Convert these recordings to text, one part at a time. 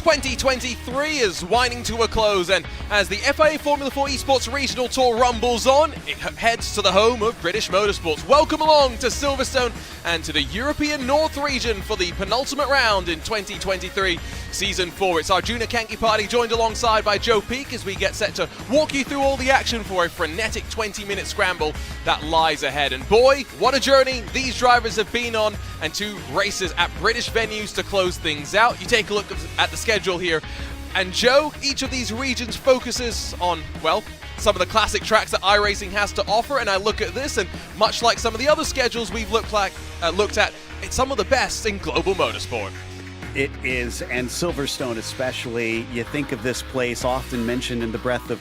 ...2023 is winding to a close, and as the FIA Formula 4 Esports Regional Tour rumbles on, it heads to the home of British Motorsports. Welcome along to Silverstone and to the European North region for the penultimate round in 2023 Season 4. It's our Junior Kanki party, joined alongside by Joe Peak as we get set to walk you through all the action for a frenetic 20-minute scramble that lies ahead. And boy, what a journey these drivers have been on, and 2 races at British venues to close things out. You take a look at the schedule here, and Joe, each of these regions focuses on, well, some of the classic tracks that iRacing has to offer, and I look at this, and much like some of the other schedules we've looked at, it's some of the best in global motorsport. It is, and Silverstone especially. You think of this place often mentioned in the breath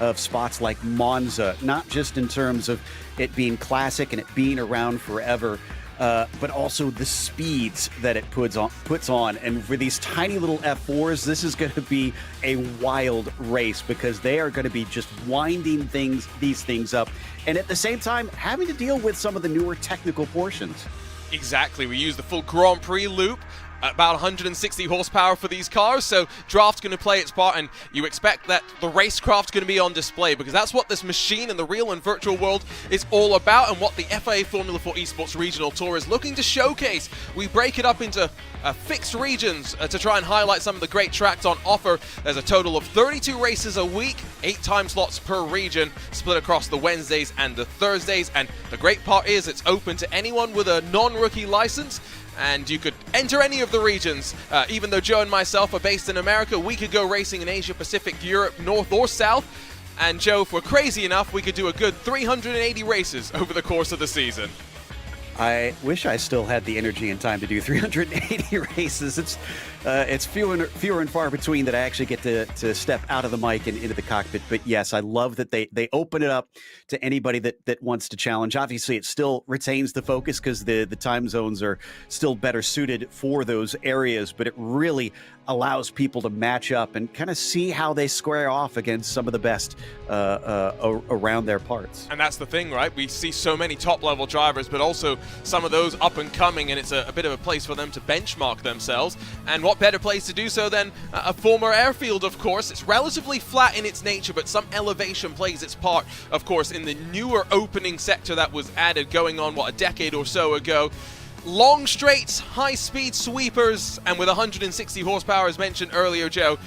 of spots like Monza, not just in terms of it being classic and it being around forever, but also the speeds that it puts on. And for these tiny little F4s, this is going to be a wild race because they are going to be just winding these things up, and at the same time having to deal with some of the newer technical portions. Exactly. We use the full Grand Prix loop. About 160 horsepower for these cars, so draft's going to play its part, and you expect that the racecraft's going to be on display because that's what this machine in the real and virtual world is all about, and what the FIA Formula 4 Esports Regional Tour is looking to showcase. We break it up into fixed regions to try and highlight some of the great tracks on offer. There's a total of 32 races a week, 8 time slots per region, split across the Wednesdays and the Thursdays, and the great part is it's open to anyone with a non-rookie license, and you could enter any of the regions. Even though Joe and myself are based in America, we could go racing in Asia Pacific, Europe, North or South. And Joe, if we're crazy enough, we could do a good 380 races over the course of the season. I wish I still had the energy and time to do 380 races. It's fewer and far between that I actually get to step out of the mic and into the cockpit. But yes, I love that they open it up to anybody that wants to challenge. Obviously, it still retains the focus because the time zones are still better suited for those areas, but it really allows people to match up and kind of see how they square off against some of the best around their parts. And that's the thing, right? We see so many top-level drivers, but also some of those up-and-coming, and it's a bit of a place for them to benchmark themselves. And what better place to do so than a former airfield, of course. It's relatively flat in its nature, but some elevation plays its part, of course, in the newer opening sector that was added going on, a decade or so ago. Long straights, high-speed sweepers, and with 160 horsepower, as mentioned earlier, Joe,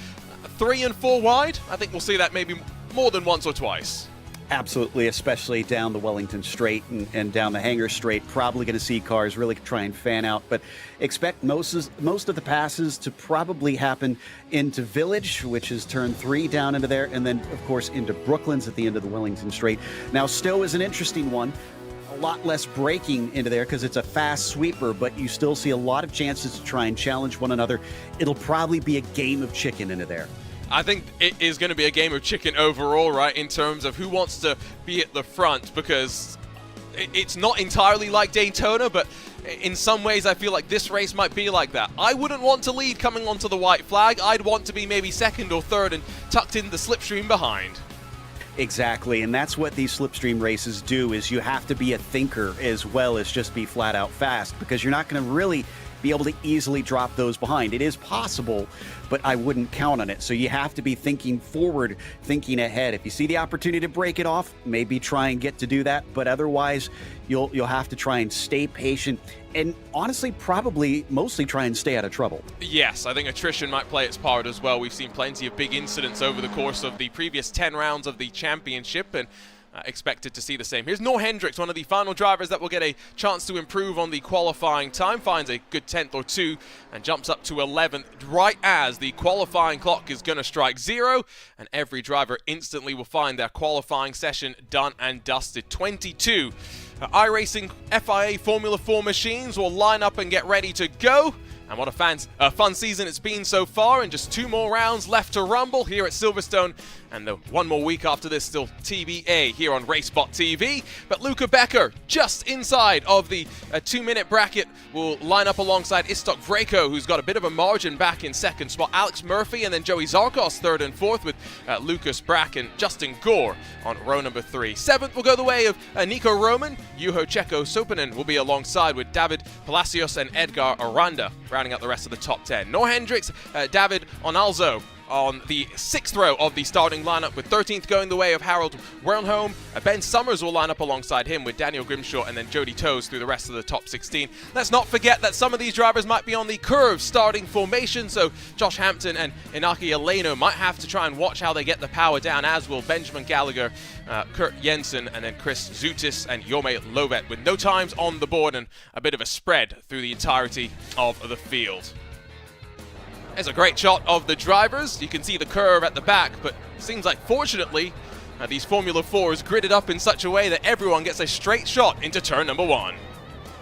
3 and 4 wide. I think we'll see that maybe more than once or twice. Absolutely, especially down the Wellington Straight and down the Hangar Straight. Probably going to see cars really try and fan out, but expect most of the passes to probably happen into Village, which is turn 3 down into there, and then, of course, into Brooklands at the end of the Wellington Straight. Now, Stowe is an interesting one. A lot less braking into there because it's a fast sweeper, but you still see a lot of chances to try and challenge one another. It'll probably be a game of chicken into there. I think it is going to be a game of chicken overall, right, in terms of who wants to be at the front, because it's not entirely like Daytona, but in some ways I feel like this race might be like that. I wouldn't want to lead coming onto the white flag. I'd want to be maybe second or third and tucked in the slipstream behind. Exactly, and that's what these slipstream races do, is you have to be a thinker as well as just be flat out fast, because you're not going to really be able to easily drop those behind. It is possible, but I wouldn't count on it. So you have to be thinking forward, thinking ahead. If you see the opportunity to break it off, maybe try and get to do that, but otherwise you'll have to try and stay patient and honestly probably mostly try and stay out of trouble. Yes, I think attrition might play its part as well. We've seen plenty of big incidents over the course of the previous 10 rounds of the championship, and expected to see the same. Here's Noah Hendricks, one of the final drivers that will get a chance to improve on the qualifying time, finds a good 10th or 2 and jumps up to 11th right as the qualifying clock is going to strike 0, and every driver instantly will find their qualifying session done and dusted. 22 iRacing FIA Formula 4 machines will line up and get ready to go. And what a fun season it's been so far, and just 2 more rounds left to rumble here at Silverstone And one more week after this, still TBA here on RaceSpotTV. But Luca Becker, just inside of the 2-minute bracket, will line up alongside Istok Vreko, who's got a bit of a margin back in second spot. Alex Murphy and then Joey Zarkos third and fourth, with Lucas Brack and Justin Gore on row number 3. Seventh will go the way of Nico Roman. Juho Cheko Sopanen will be alongside with David Palacios and Edgar Aranda, rounding out the rest of the top 10. Nor Hendricks, David Onalzo on the 6th row of the starting lineup, with 13th going the way of Harold Wernholm. Ben Summers will line up alongside him with Daniel Grimshaw and then Jody Toes through the rest of the top 16. Let's not forget that some of these drivers might be on the curve starting formation, so Josh Hampton and Inaki Eleno might have to try and watch how they get the power down, as will Benjamin Gallagher, Kurt Jensen, and then Chris Zutis and Yome Lovet, with no times on the board and a bit of a spread through the entirety of the field. There's a great shot of the drivers. You can see the curve at the back, but seems like, fortunately, these Formula 4s gridded up in such a way that everyone gets a straight shot into turn number 1.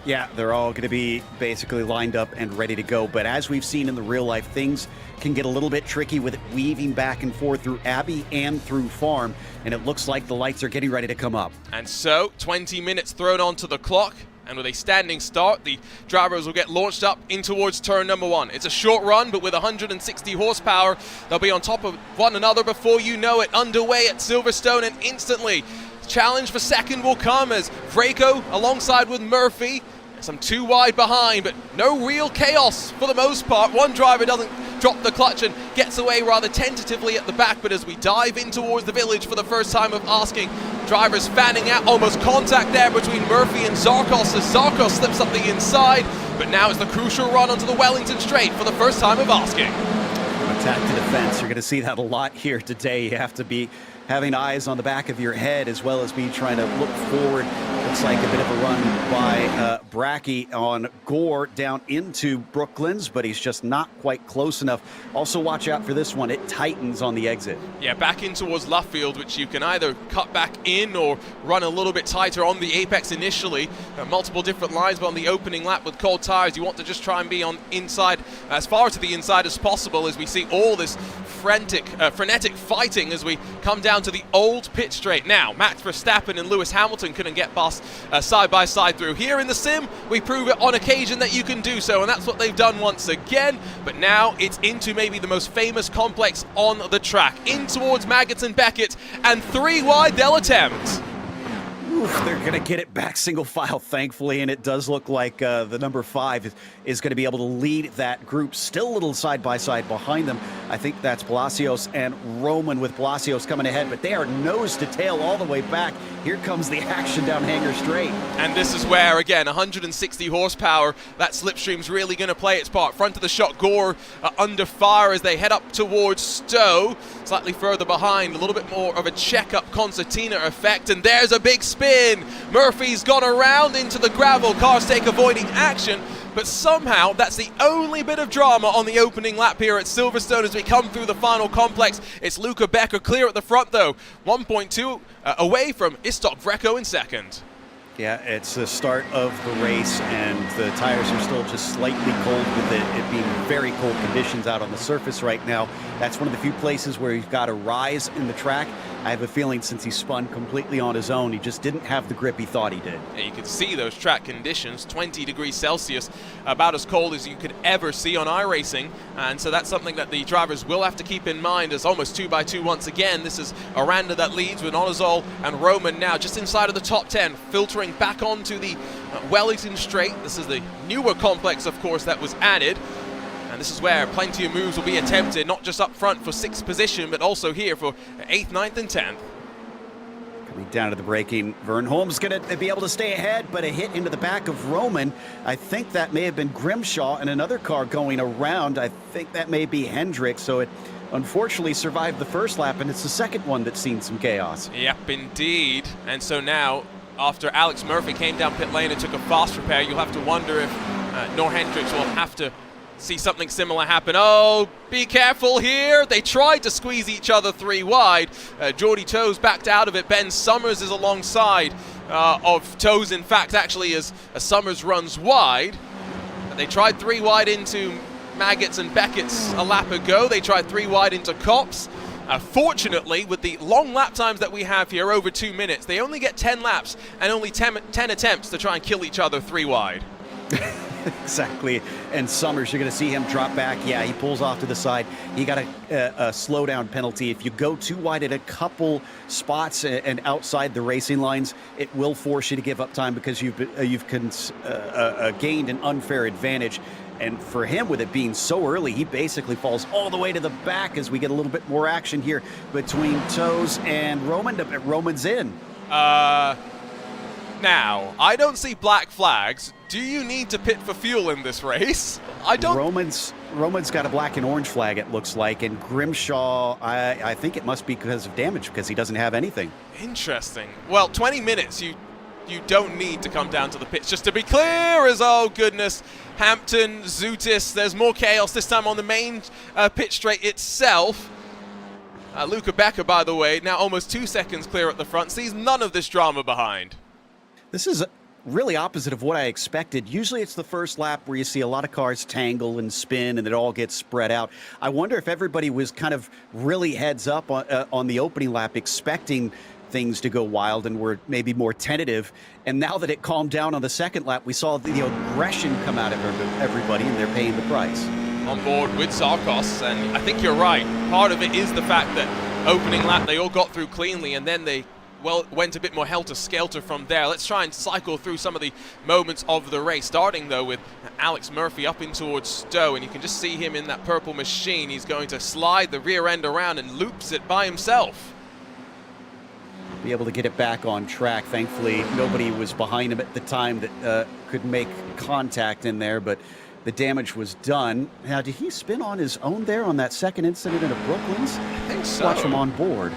Yeah, they're all going to be basically lined up and ready to go. But as we've seen in the real life, things can get a little bit tricky with it weaving back and forth through Abbey and through Farm. And it looks like the lights are getting ready to come up. And so, 20 minutes thrown onto the clock. And with a standing start, the drivers will get launched up in towards turn number 1. It's a short run, but with 160 horsepower, they'll be on top of one another before you know it. Underway at Silverstone, and instantly, challenge for second will come as Vreko alongside with Murphy. Some too wide behind, but no real chaos for the most part. One driver doesn't drop the clutch and gets away rather tentatively at the back, but as we dive in towards the village for the first time of asking, drivers fanning out, almost contact there between Murphy and Zarkos as Zarkos slips up the inside, but now it's the crucial run onto the Wellington Straight for the first time of asking. Attack to defense, you're going to see that a lot here today. You have to be having eyes on the back of your head as well as be trying to look forward. Looks like a bit of a run by Bracky on Gore down into Brooklands, but he's just not quite close enough. Also watch out for this one. It tightens on the exit. Yeah, back in towards Luffield, which you can either cut back in or run a little bit tighter on the apex initially. Multiple different lines, but on the opening lap with cold tires, you want to just try and be on inside, as far to the inside as possible, as we see all this frenetic fighting as we come down to the old pit straight. Now, Max Verstappen and Lewis Hamilton couldn't get past side by side through. Here in the sim, we prove it on occasion that you can do so, and that's what they've done once again. But now it's into maybe the most famous complex on the track, in towards Maggots and Beckett, and 3 wide they'll attempt. Oof, they're going to get it back single file, thankfully, and it does look like the number 5 is going to be able to lead that group. Still a little side-by-side behind them. I think that's Palacios and Roman, with Palacios coming ahead, but they are nose to tail all the way back. Here comes the action down Hanger Straight. And this is where, again, 160 horsepower, that slipstream's really going to play its part. Front of the shot, Gore under fire as they head up towards Stowe. Slightly further behind, a little bit more of a check-up concertina effect, and there's a big spin. Murphy's gone around into the gravel. Cars take avoiding action, but somehow that's the only bit of drama on the opening lap here at Silverstone as we come through the final complex. It's Luca Becker clear at the front though, 1.2 away from Istok Vreko in second. Yeah, it's the start of the race, and the tires are still just slightly cold with it being very cold conditions out on the surface right now. That's one of the few places where he's got a rise in the track. I have a feeling since he spun completely on his own, he just didn't have the grip he thought he did. Yeah, you can see those track conditions, 20 degrees Celsius, about as cold as you could ever see on iRacing. And so that's something that the drivers will have to keep in mind, as almost 2x2 once again. This is Aranda that leads with Onazol and Roman now just inside of the top 10, filtering back onto the Wellington Straight. This is the newer complex, of course, that was added. And this is where plenty of moves will be attempted, not just up front for 6th position, but also here for 8th, 9th, and 10th. Coming down to the braking, Vernholm's going to be able to stay ahead, but a hit into the back of Roman. I think that may have been Grimshaw and another car going around. I think that may be Hendricks, so it unfortunately survived the first lap, and it's the second one that's seen some chaos. Yep, indeed. And so now, after Alex Murphy came down pit lane and took a fast repair, you'll have to wonder if Nor Hendricks will have to see something similar happen. Oh, be careful here. They tried to squeeze each other 3 wide. Geordie Toes backed out of it. Ben Summers is alongside of Toes, in fact, actually, as Summers runs wide. But they tried 3 wide into Maggots and Beckett's a lap ago. They tried 3 wide into Copse. Fortunately, with the long lap times that we have here, over 2 minutes, they only get 10 laps and only 10 attempts to try and kill each other 3 wide. Exactly. And Summers, you're going to see him drop back. Yeah, he pulls off to the side. He got a slowdown penalty. If you go too wide at a couple spots and outside the racing lines, it will force you to give up time because you've gained an unfair advantage. And for him, with it being so early, he basically falls all the way to the back as we get a little bit more action here between Toes and Roman. Roman's in. Now, I don't see black flags. Do you need to pit for fuel in this race? I don't. Roman's got a black and orange flag, it looks like, and Grimshaw, I think it must be because of damage, because he doesn't have anything. Interesting. Well, 20 minutes, you don't need to come down to the pits. Just to be clear, as oh goodness, Hampton, Zootis, there's more chaos this time on the main pit straight itself. Luca Becker, by the way, now almost 2 seconds clear at the front, sees none of this drama behind. This is really opposite of what I expected. Usually it's the first lap where you see a lot of cars tangle and spin and it all gets spread out. I wonder if everybody was kind of really heads up on the opening lap, expecting things to go wild and were maybe more tentative. And now that it calmed down on the second lap, we saw the aggression come out of everybody, and they're paying the price. On board with Zarkos, and I think you're right. Part of it is the fact that opening lap they all got through cleanly, and then they went a bit more helter-skelter from there. Let's try and cycle through some of the moments of the race, starting though with Alex Murphy up in towards Stowe, and you can just see him in that purple machine. He's going to slide the rear end around and loops it by himself. Be able to get it back on track. Thankfully, nobody was behind him at the time that could make contact in there, but the damage was done. Now, did he spin on his own there on that second incident in Brooklands? I think so. Watch him on board.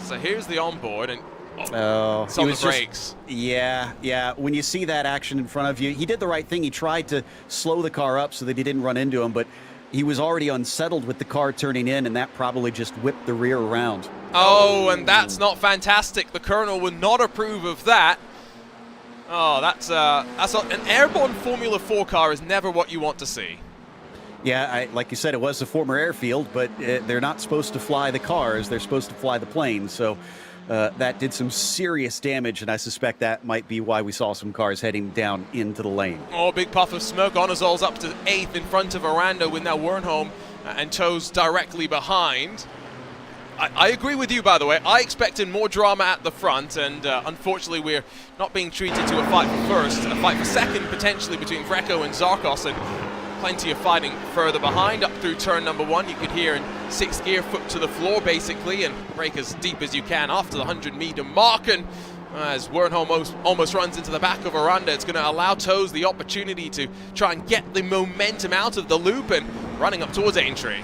So here's the onboard, and it's he on was the brakes. Yeah. When you see that action in front of you, he did the right thing. He tried to slow the car up so that he didn't run into him, but he was already unsettled with the car turning in, and that probably just whipped the rear around. Oh, and that's not fantastic. The Colonel would not approve of that. Oh, that's an airborne Formula 4 car is never what you want to see. Yeah, like you said, it was a former airfield, but they're not supposed to fly the cars. They're supposed to fly the planes. So that did some serious damage, and I suspect that might be why we saw some cars heading down into the lane. Oh, big puff of smoke. Onazol's up to 8th in front of Aranda, with now Wernholm and Toes directly behind. I agree with you, by the way. I expected more drama at the front, and unfortunately we're not being treated to a fight for first, a fight for second potentially between Greco and Zarkos, and plenty of fighting further behind. Up through turn number 1, you could hear in 6th gear, foot to the floor basically, and brake as deep as you can after the 100-meter mark. And as Wernholm almost runs into the back of Aranda, it's going to allow Toes the opportunity to try and get the momentum out of the loop and running up towards Aintree.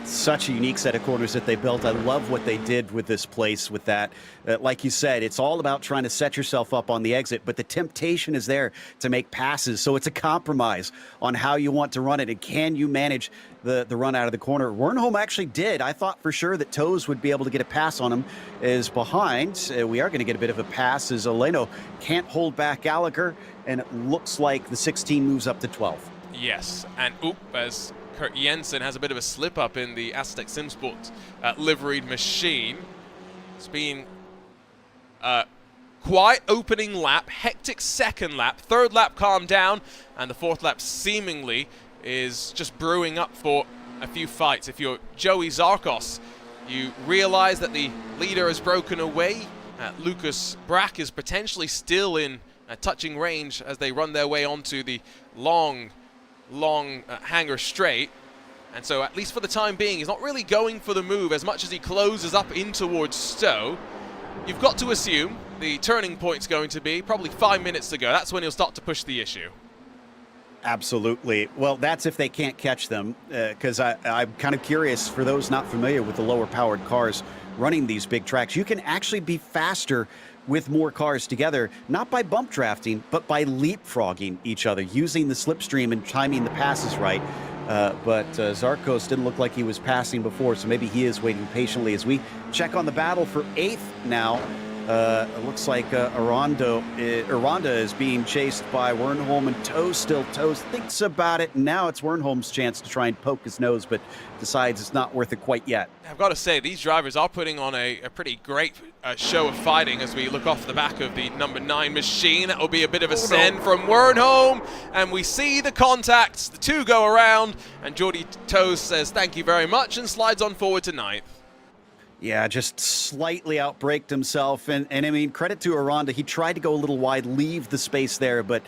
Such a unique set of corners that they built. I love what they did with this place with that. Like you said, it's all about trying to set yourself up on the exit, but the temptation is there to make passes. So it's a compromise on how you want to run it, and can you manage the run out of the corner. Wernholm actually did. I thought for sure that Toes would be able to get a pass on him. Is behind. We are going to get a bit of a pass as Oleno can't hold back Gallagher, and it looks like the 16 moves up to 12. Yes, and as Kurt Jensen has a bit of a slip-up in the Aztec SimSport liveried machine. It's been quiet opening lap, hectic second lap, third lap calmed down, and the fourth lap seemingly is just brewing up for a few fights. If you're Joey Zarkos, you realize that the leader has broken away. Lucas Brack is potentially still in touching range as they run their way onto the long hanger straight, and so at least for the time being he's not really going for the move as much as he closes up in towards Stowe. You've got to assume the turning point's going to be probably 5 minutes to go. That's when he'll start to push the issue. Absolutely. Well, that's if they can't catch them, because I'm kind of curious, for those not familiar with the lower powered cars running these big tracks, you can actually be faster with more cars together, not by bump drafting, but by leapfrogging each other, using the slipstream and timing the passes right. But Zarkos didn't look like he was passing before, so maybe he is waiting patiently as we check on the battle for 8th now. It looks like Aranda is being chased by Wernholm, and Toes thinks about it, and now it's Wernholm's chance to try and poke his nose, but decides it's not worth it quite yet. I've got to say, these drivers are putting on a pretty great show of fighting as we look off the back of the number 9 machine. That will be a bit of a send from Wernholm, and we see the contacts. The two go around, and Jordy Toes says thank you very much and slides on forward to 9th. Yeah, just slightly outbraked himself, and I mean, credit to Aranda. He tried to go a little wide, leave the space there, but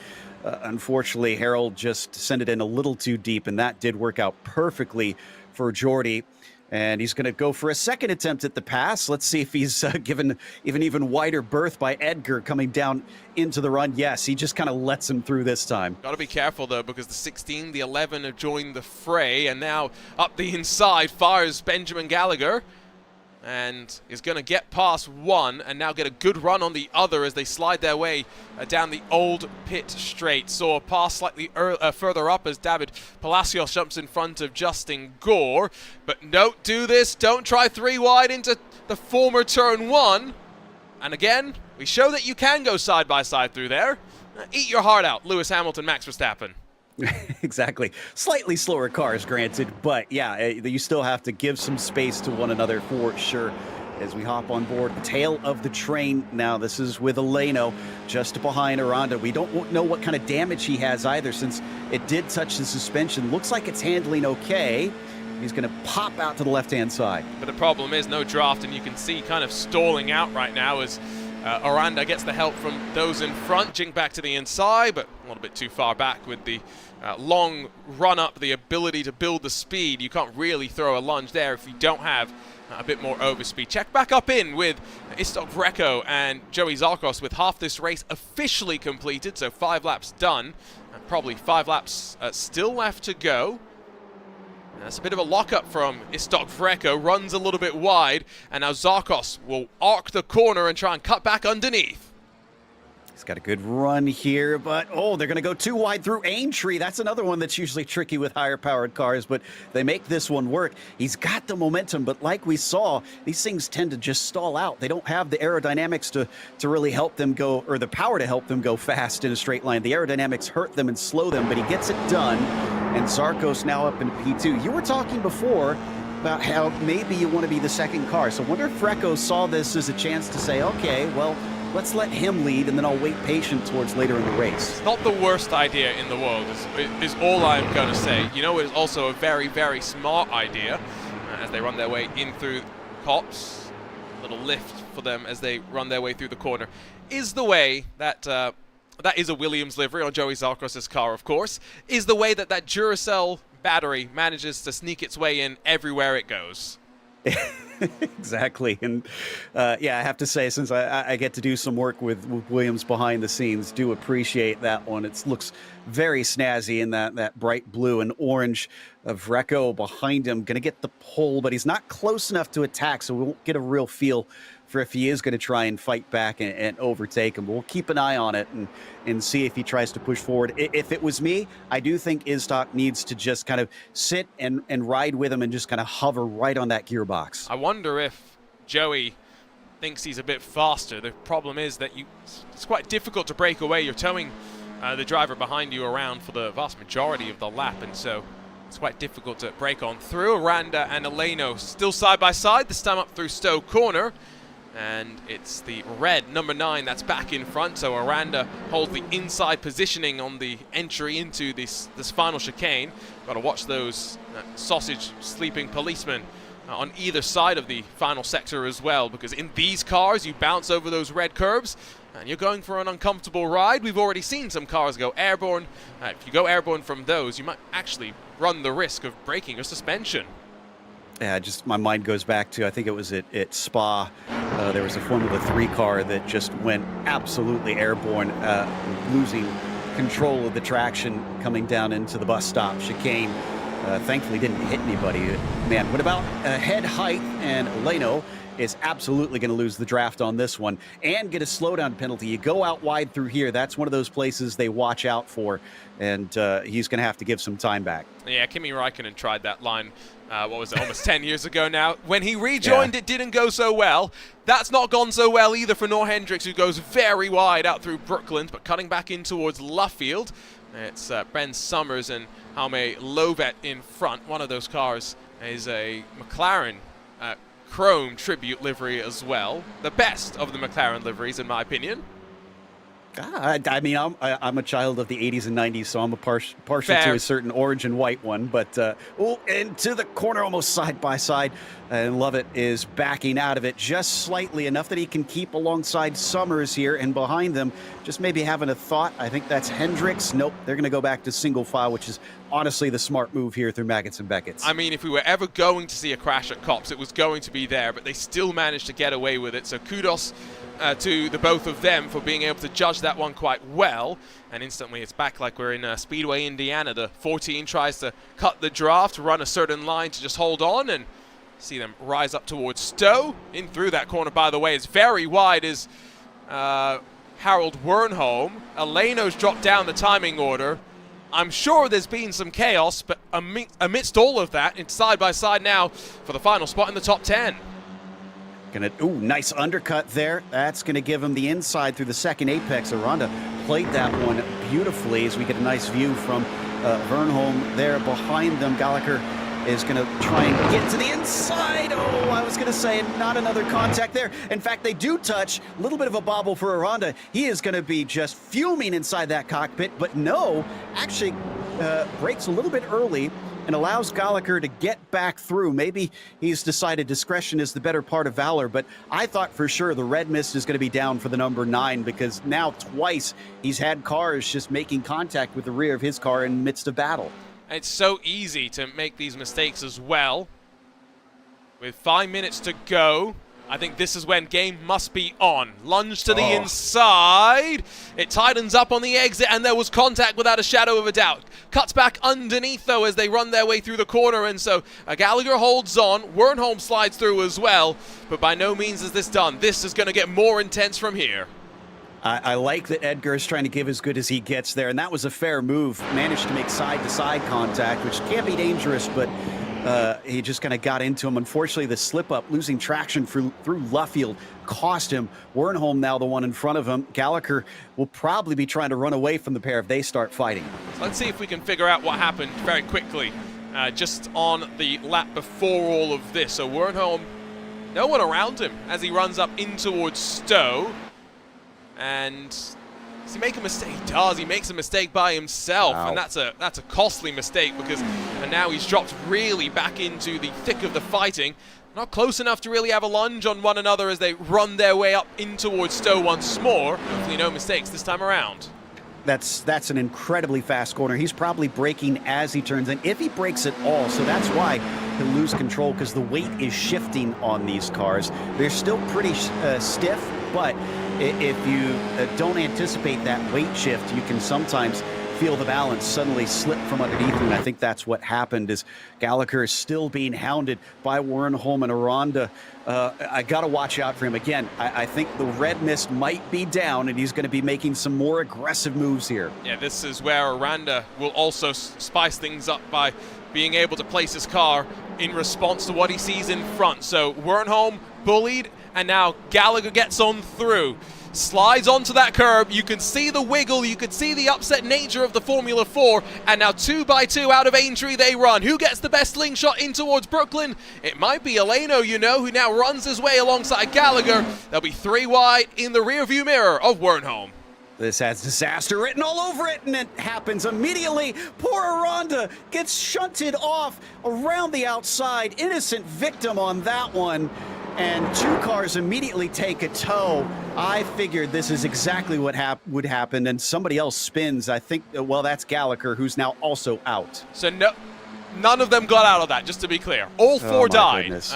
unfortunately, Harold just sent it in a little too deep, and that did work out perfectly for Jordy. And he's going to go for a second attempt at the pass. Let's see if he's given even wider berth by Edgar coming down into the run. Yes, he just kind of lets him through this time. Got to be careful, though, because the 16, the 11 have joined the fray, and now up the inside fires Benjamin Gallagher. And is going to get past one and now get a good run on the other as they slide their way down the old pit straight. Saw a pass slightly further up as David Palacios jumps in front of Justin Gore. But don't do this. Don't try 3 wide into the former turn 1. And again, we show that you can go side by side through there. Eat your heart out, Lewis Hamilton, Max Verstappen. Exactly. Slightly slower cars, granted, but yeah, you still have to give some space to one another for sure. As we hop on board the tail of the train now, this is with Eleno just behind Aranda. We don't know what kind of damage he has either, since it did touch the suspension. Looks like it's handling okay. He's going to pop out to the left-hand side. But the problem is no draft, and you can see kind of stalling out right now as Aranda gets the help from those in front. Jink back to the inside, but a little bit too far back with the long run up, the ability to build the speed. You can't really throw a lunge there if you don't have a bit more overspeed. Check back up in with Istok Vreco and Joey Zarkos with half this race officially completed, so 5 laps done. Probably 5 laps still left to go. That's a bit of a lockup from Istok Vreco, runs a little bit wide, and now Zarkos will arc the corner and try and cut back underneath. He's got a good run here, but they're going to go too wide through Aintree. That's another one that's usually tricky with higher-powered cars, but they make this one work. He's got the momentum, but like we saw, these things tend to just stall out. They don't have the aerodynamics to really help them go, or the power to help them go fast in a straight line. The aerodynamics hurt them and slow them, but he gets it done, and Zarkos now up in P2. You were talking before about how maybe you want to be the second car, so I wonder if Vreco saw this as a chance to say, okay, well, let's let him lead, and then I'll wait patient towards later in the race. It's not the worst idea in the world, is all I'm going to say. You know, it is also a very, very smart idea as they run their way in through Cops. A little lift for them as they run their way through the corner. Is the way that, that is a Williams livery on Joey Zarkos' car, of course, is the way that Duracell battery manages to sneak its way in everywhere it goes. Exactly. And yeah, I have to say, since I get to do some work with Williams behind the scenes, do appreciate that one. It looks very snazzy in that bright blue and orange of Vreco behind him. Going to get the pole, but he's not close enough to attack, so we won't get a real feel for if he is going to try and fight back and overtake him. We'll keep an eye on it and see if he tries to push forward. If it was me, I do think Istok needs to just kind of sit and ride with him and just kind of hover right on that gearbox. I wonder if Joey thinks he's a bit faster. The problem is that it's quite difficult to break away. You're towing the driver behind you around for the vast majority of the lap, and so it's quite difficult to break on through. Aranda and Eleno still side by side, this time up through Stowe Corner. And it's the red number 9 that's back in front, so Aranda holds the inside positioning on the entry into this final chicane. Got to watch those sausage sleeping policemen on either side of the final sector as well, because in these cars you bounce over those red curbs and you're going for an uncomfortable ride. We've already seen some cars go airborne. If you go airborne from those, you might actually run the risk of breaking your suspension. Yeah, just my mind goes back to, I think it was at Spa. There was a Formula 3 car that just went absolutely airborne, losing control of the traction coming down into the bus stop chicane. Thankfully didn't hit anybody. Man, what about head height? And Eleno is absolutely going to lose the draft on this one and get a slowdown penalty. You go out wide through here, that's one of those places they watch out for, and he's going to have to give some time back. Yeah, Kimi Räikkönen tried that line, what was it, almost 10 years ago now. When he rejoined, it didn't go so well. That's not gone so well either for Noah Hendricks, who goes very wide out through Brooklyn, but cutting back in towards Luffield. It's Ben Summers and Jaume Lovet in front. One of those cars is a McLaren Chrome tribute livery as well. The best of the McLaren liveries, in my opinion. I mean, I'm a child of the 80s and 90s, so I'm a partial to a certain orange and white one. But, into the corner, almost side by side. And Lovett is backing out of it just slightly, enough that he can keep alongside Summers here. And behind them, just maybe having a thought. I think that's Hendricks. Nope, they're going to go back to single file, which is honestly the smart move here through Maggots and Beckett's. I mean, if we were ever going to see a crash at Copse, it was going to be there, but they still managed to get away with it. So kudos to the both of them for being able to judge that one quite well. And instantly it's back like we're in Speedway, Indiana. The 14 tries to cut the draft, run a certain line to just hold on, and see them rise up towards Stowe. In through that corner, by the way, it's very wide is Harold Wernholm. Eleno's dropped down the timing order. I'm sure there's been some chaos, but amidst all of that, it's side by side now for the final spot in the top 10. Nice undercut there. That's going to give him the inside through the second apex. Aranda played that one beautifully as we get a nice view from Wernholm there behind them. Gallagher is going to try and get to the inside. Oh, I was going to say not another contact there. In fact, they do touch. A little bit of a bobble for Aranda. He is going to be just fuming inside that cockpit, but no, actually brakes a little bit early and allows Gallagher to get back through. Maybe he's decided discretion is the better part of valor, but I thought for sure the red mist is going to be down for the number 9, because now twice he's had cars just making contact with the rear of his car in the midst of battle. It's so easy to make these mistakes as well. With 5 minutes to go, I think this is when game must be on. Lunge to the inside. It tightens up on the exit, and there was contact without a shadow of a doubt. Cuts back underneath, though, as they run their way through the corner, and so Gallagher holds on. Wernholm slides through as well, but by no means is this done. This is going to get more intense from here. I like that Edgar is trying to give as good as he gets there, and that was a fair move. Managed to make side-to-side contact, which can be dangerous, but he just kind of got into him. Unfortunately, the slip-up, losing traction through Luffield, cost him. Wernholm now the one in front of him. Gallagher will probably be trying to run away from the pair if they start fighting. So let's see if we can figure out what happened very quickly, just on the lap before all of this. So Wernholm, no one around him as he runs up in towards Stowe. And does he make a mistake? He does. He makes a mistake by himself, and that's a costly mistake, because and now he's dropped really back into the thick of the fighting. Not close enough to really have a lunge on one another as they run their way up in towards Stowe once more. Hopefully no mistakes this time around. That's an incredibly fast corner. He's probably braking as he turns in, if he brakes at all. So that's why he'll lose control, because the weight is shifting on these cars. They're still pretty stiff, but if you don't anticipate that weight shift, you can sometimes feel the balance suddenly slip from underneath you, and I think that's what happened. Is Gallagher is still being hounded by Wernholm and Aranda. I got to watch out for him. Again, I think the red mist might be down, and he's going to be making some more aggressive moves here. Yeah, this is where Aranda will also spice things up by being able to place his car in response to what he sees in front. So Wernholm bullied, and now Gallagher gets on through. Slides onto that curb. You can see the wiggle. You can see the upset nature of the Formula 4. And now 2 by 2 out of Aintree they run. Who gets the best slingshot in towards Brooklyn? It might be Eleno, who now runs his way alongside Gallagher. They'll be 3 wide in the rearview mirror of Wernholm. This has disaster written all over it, and it happens immediately. Poor Aranda gets shunted off around the outside. Innocent victim on that one. And 2 cars immediately take a tow. I figured this is exactly what would happen, and somebody else spins. I think, well, that's Gallagher, who's now also out. So none of them got out of that, just to be clear. All 4 died. Goodness.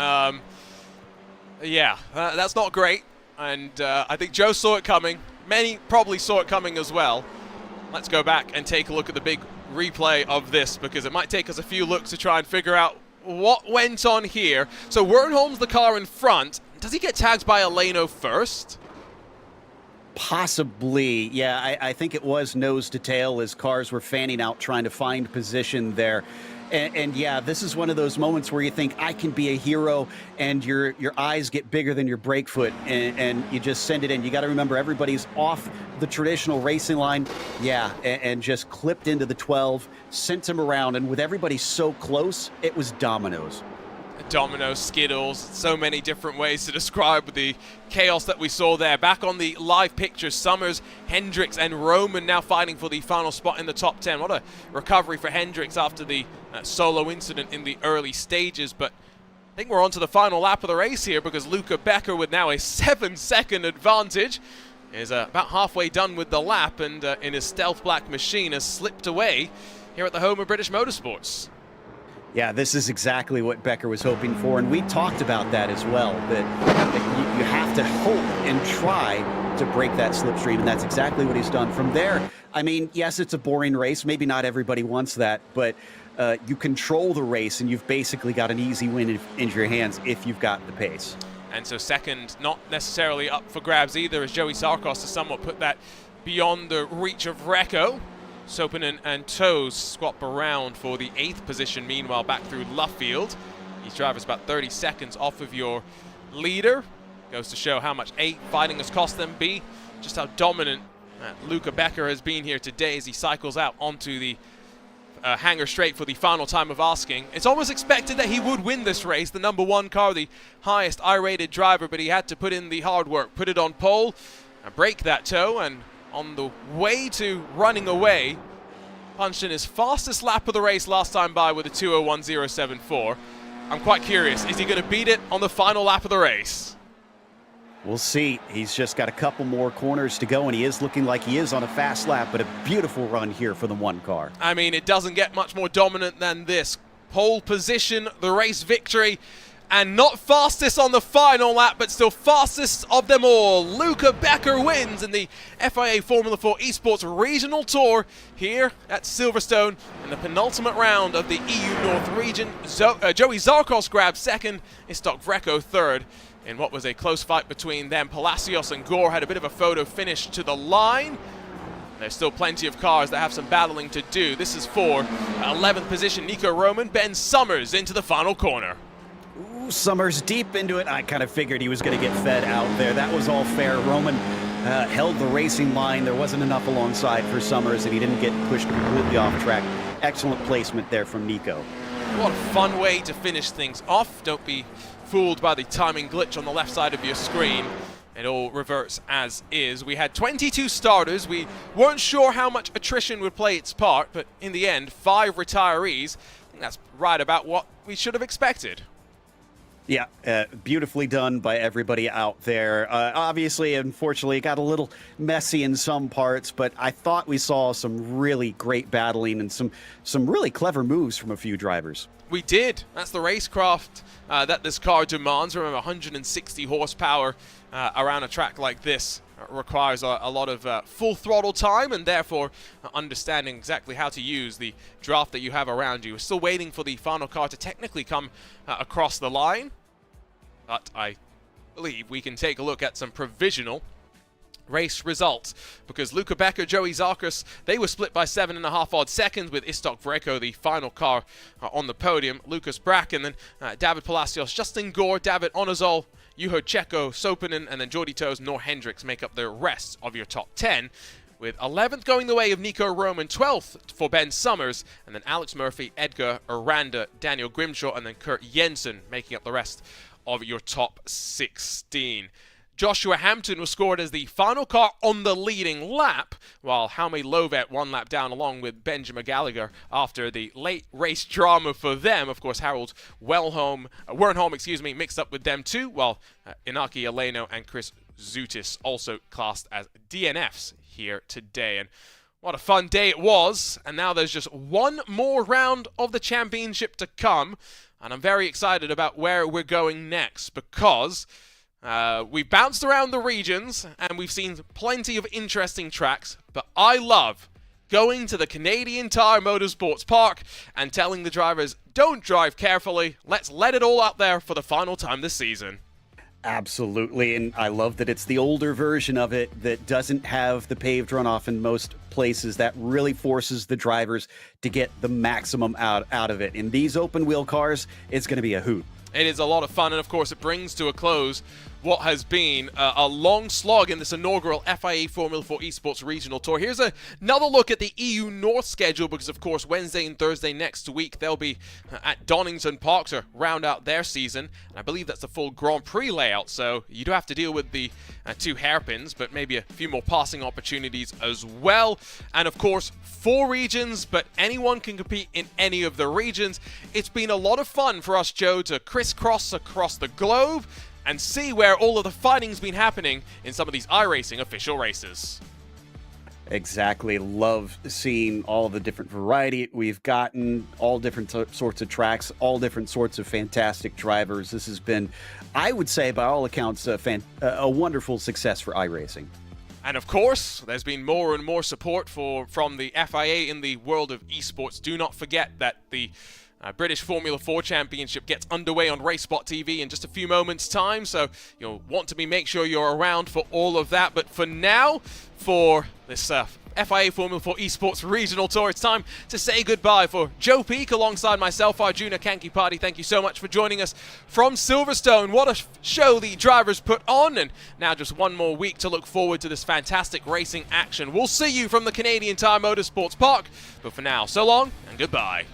That's not great. And I think Joe saw it coming. Many probably saw it coming as well. Let's go back and take a look at the big replay of this, because it might take us a few looks to try and figure out what went on here. So Wernholm's the car in front. Does he get tagged by Aleno first? Possibly, yeah. I think it was nose to tail as cars were fanning out trying to find position there. And yeah, this is one of those moments where you think, I can be a hero, and your eyes get bigger than your brake foot, and you just send it in. You got to remember, everybody's off the traditional racing line. Yeah, and just clipped into the 12, sent him around, and with everybody so close, it was dominoes. Dominoes, Skittles, so many different ways to describe the chaos that we saw there. Back on the live pictures, Summers, Hendricks, and Roman now fighting for the final spot in the top 10. What a recovery for Hendricks after the solo incident in the early stages. But I think we're on to the final lap of the race here, because Luca Becker, with now a 7-second advantage, is about halfway done with the lap, and in his stealth black machine has slipped away here at the home of British Motorsports. Yeah, this is exactly what Becker was hoping for, and we talked about that as well, that you have to hope and try to break that slipstream, and that's exactly what he's done. From there, I mean, yes, it's a boring race. Maybe not everybody wants that, but you control the race, and you've basically got an easy win in your hands if you've got the pace. And so second, not necessarily up for grabs either, as Joey Sarkos has somewhat put that beyond the reach of Recco. Sopinen and Toes swap around for the 8th position. Meanwhile, back through Luffield, each driver's about 30 seconds off of your leader. Goes to show how much A, fighting has cost them, B, just how dominant Luca Becker has been here today as he cycles out onto the hangar straight for the final time of asking. It's almost expected that he would win this race, the number 1 car, the highest I-rated driver, but he had to put in the hard work, put it on pole, and break that toe, and on the way to running away, punched in his fastest lap of the race last time by with a 2:01.074. I'm quite curious, is he going to beat it on the final lap of the race? We'll see. He's just got a couple more corners to go, and he is looking like he is on a fast lap, but a beautiful run here for the 1 car. I mean, it doesn't get much more dominant than this. Pole position, the race victory, and not fastest on the final lap, but still fastest of them all. Luca Becker wins in the FIA Formula 4 Esports Regional Tour here at Silverstone in the penultimate round of the EU North region. Joey Zarkos grabs second, Istok Vrecko third. In what was a close fight between them, Palacios and Gore had a bit of a photo finish to the line. There's still plenty of cars that have some battling to do. This is for 11th position, Nico Roman. Ben Summers into the final corner. Ooh, Summers deep into it. I kind of figured he was going to get fed out there. That was all fair. Roman held the racing line. There wasn't enough alongside for Summers, and he didn't get pushed completely off track. Excellent placement there from Nico. What a fun way to finish things off. Don't be fooled by the timing glitch on the left side of your screen. It all reverts as is. We had 22 starters. We weren't sure how much attrition would play its part, but in the end, 5 retirees. I think that's right about what we should have expected. Yeah, beautifully done by everybody out there. Obviously, unfortunately, it got a little messy in some parts, but I thought we saw some really great battling and some really clever moves from a few drivers. We did. That's the racecraft that this car demands. Remember, 160 horsepower around a track like this requires a lot of full throttle time, and therefore understanding exactly how to use the draft that you have around you. We're still waiting for the final car to technically come across the line, but I believe we can take a look at some provisional race results, because Luca Becker, Joey Zarkos, they were split by 7.5 odd seconds, with Istok Vrecko, the final car, on the podium. Lucas Bracken, then David Palacios, Justin Gore, David Onozol, Juho Checo, Sopinen, and then Jordi Toes, Nor Hendricks make up the rest of your top 10, with 11th going the way of Nico Roman, 12th for Ben Summers, and then Alex Murphy, Edgar Aranda, Daniel Grimshaw, and then Kurt Jensen making up the rest of your top 16. Joshua Hampton was scored as the final car on the leading lap, while Jaume Lovet 1 lap down along with Benjamin Gallagher after the late race drama for them. Of course, Harold Wernholm, mixed up with them too, while Inaki Aleno and Chris Zoutis also classed as DNFs here today. And what a fun day it was, and now there's just one more round of the championship to come, and I'm very excited about where we're going next, because we bounced around the regions and we've seen plenty of interesting tracks, but I love going to the Canadian Tire Motorsports Park and telling the drivers, don't drive carefully, let's let it all out there for the final time this season. Absolutely, and I love that it's the older version of it that doesn't have the paved runoff in most places. That really forces the drivers to get the maximum out of it. In these open wheel cars, it's going to be a hoot. It is a lot of fun, and of course it brings to a close what has been a long slog in this inaugural FIA Formula 4 Esports Regional Tour. Here's another look at the EU North schedule, because of course Wednesday and Thursday next week they'll be at Donington Park to round out their season. And I believe that's the full Grand Prix layout, so you do have to deal with the two hairpins, but maybe a few more passing opportunities as well. And of course 4 regions, but anyone can compete in any of the regions. It's been a lot of fun for us, Joe, to crisscross across the globe and see where all of the fighting's been happening in some of these iRacing official races. Exactly. Love seeing all the different variety we've gotten, all different sorts of tracks, all different sorts of fantastic drivers. This has been, I would say, by all accounts, a wonderful success for iRacing. And of course, there's been more and more support from the FIA in the world of esports. Do not forget that the British Formula 4 Championship gets underway on RaceSpotTV in just a few moments' time, so you'll want to make sure you're around for all of that. But for now, for this FIA Formula 4 Esports Regional Tour, it's time to say goodbye. For Joe Peak, alongside myself, Arjuna Kankiparty, thank you so much for joining us from Silverstone. What a show the drivers put on, and now just one more week to look forward to this fantastic racing action. We'll see you from the Canadian Tire Motorsports Park, but for now, so long and goodbye.